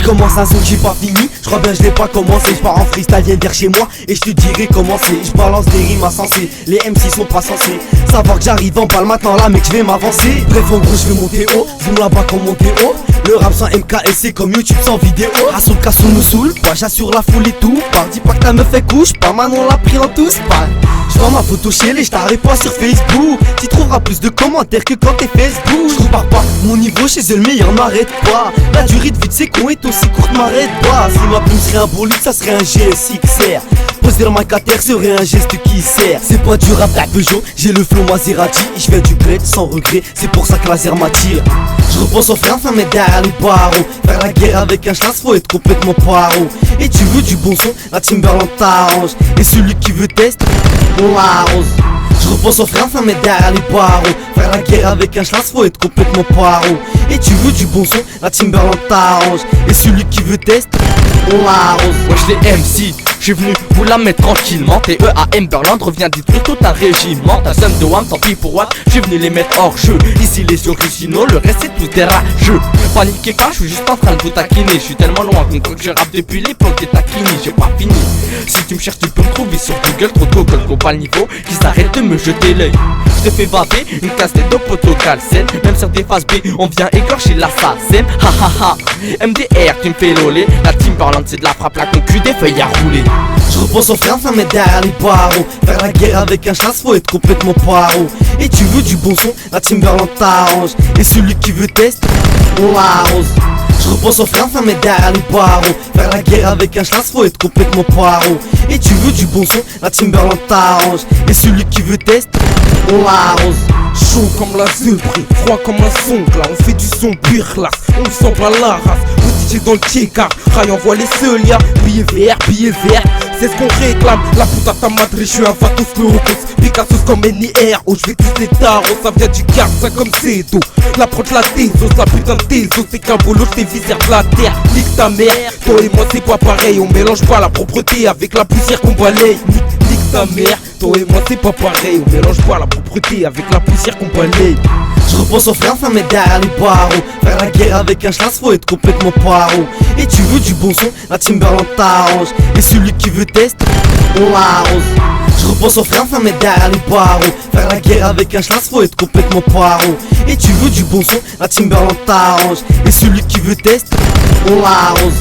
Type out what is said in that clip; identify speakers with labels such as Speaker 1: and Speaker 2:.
Speaker 1: commence un son que j'ai pas fini, je crois bien je l'ai pas commencé. Je pars en freestyle, viens vers chez moi et je te dirai comment c'est. Je balance des rimes insensées, les MC sont pas censés savoir que j'arrive en balle maintenant là mec je vais m'avancer. Bref en gros je vais monter haut, zoom là-bas comme monter haut. Le rap sans MKS c'est comme YouTube sans vidéo. Assoul Kassoul nous saoule, pas j'assure la foule et tout. Dis pas que ta meuf fait couche, pas Manon l'a pris en tous pas. J'vois ma photo chez les, j't'arrive pas sur Facebook. Tu trouveras plus de commentaires que quand t'es Facebook. Je repars pas, mon niveau chez eux le meilleur n'arrête pas. La durée de vie de ces cons est aussi courte, m'arrête pas. Si ma plume serait un bolide, ça serait un GSXR. Poser dans ma terre serait un geste qui sert. C'est pas du rap à Peugeot, j'ai le flow Maserati. Je fais du bled sans regret, c'est pour ça que laser m'attire. Je repense au frère, enfin mais derrière les barreaux. Faire la guerre avec un chasse, faut être complètement paro. Et tu veux du bon son, la Timberland t'arrange. Et celui qui veut test, on l'arrose. Je repense au frère, enfin mais derrière les barreaux. Faire la guerre avec un chasse, faut être complètement paro. Et tu veux du bon son, la Timberland t'arrange. Et celui qui veut test, on l'arrose.
Speaker 2: Wesh les MC, j'suis venu vous la mettre tranquillement. TE à Emberland revient détruire tout un régiment. T'as somme de Wam, tant pis pour Watt, j'suis venu les mettre hors jeu. Ici les originaux, le reste c'est tous des rageux. Paniquez pas, j'suis juste en train de vous taquiner. J'suis tellement loin qu'on croit que je rappe depuis l'époque des taquini. J'ai pas fini, si tu me cherches tu peux me trouver sur Google. Trop de Google, qu'on pas le niveau, qui s'arrête de me jeter l'œil. J'te fais baver, une casse des deux poteaux calcène. Même sur des phases B, on vient égorger l'assassin. Ha ha ha, MDR tu me fais loler. La Timberland c'est de la frappe, la concu des feuilles à rouler.
Speaker 1: Je repense au frère, enfin mais derrière les barreaux. Faire la guerre avec un chasse, faut être complètement paro. Et tu veux du bon son, la Timberland t'arrange. Et celui qui veut test, on l'arrose. Je repense au frère, enfin mais derrière les barreaux. Faire la guerre avec un chasse, faut être complètement paro. Et tu veux du bon son, la Timberland t'arrange. Et celui qui veut test, on l'arrose.
Speaker 3: Chaud comme la zebrie, froid comme un son là. On fait du son birlas, on sent pas la race. On DJ dans le car Ray envoie les seuls, y'a billet vert, c'est ce qu'on réclame. La puta ta madre, je suis un vatos locos. Picasso comme NIR, oh je vais tous les taros. Ça vient du car, ça comme c'est tout. L'approche la désos, la putain de désos. C'est qu'un boulot, t'es viscère de la terre. Nique ta mère, toi et moi c'est pas pareil. On mélange pas la propreté avec la poussière qu'on balaye. Nique ta mère, toi et moi c'est pas pareil. On mélange pas la propreté avec la poussière qu'on balaye.
Speaker 1: Je repense au frère, enfin mais derrière les barreaux. Faire la guerre avec un chasse, faut être complètement paro. Et tu veux du bon son, la Timberland t'arrange. Et celui qui veut test, on l'arrose. Je repense au frère, enfin mais derrière les barreaux. Faire la guerre avec un chasse, faut être complètement paro. Et tu veux du bon son, la Timberland t'arrange. Et celui qui veut test, on l'arrose.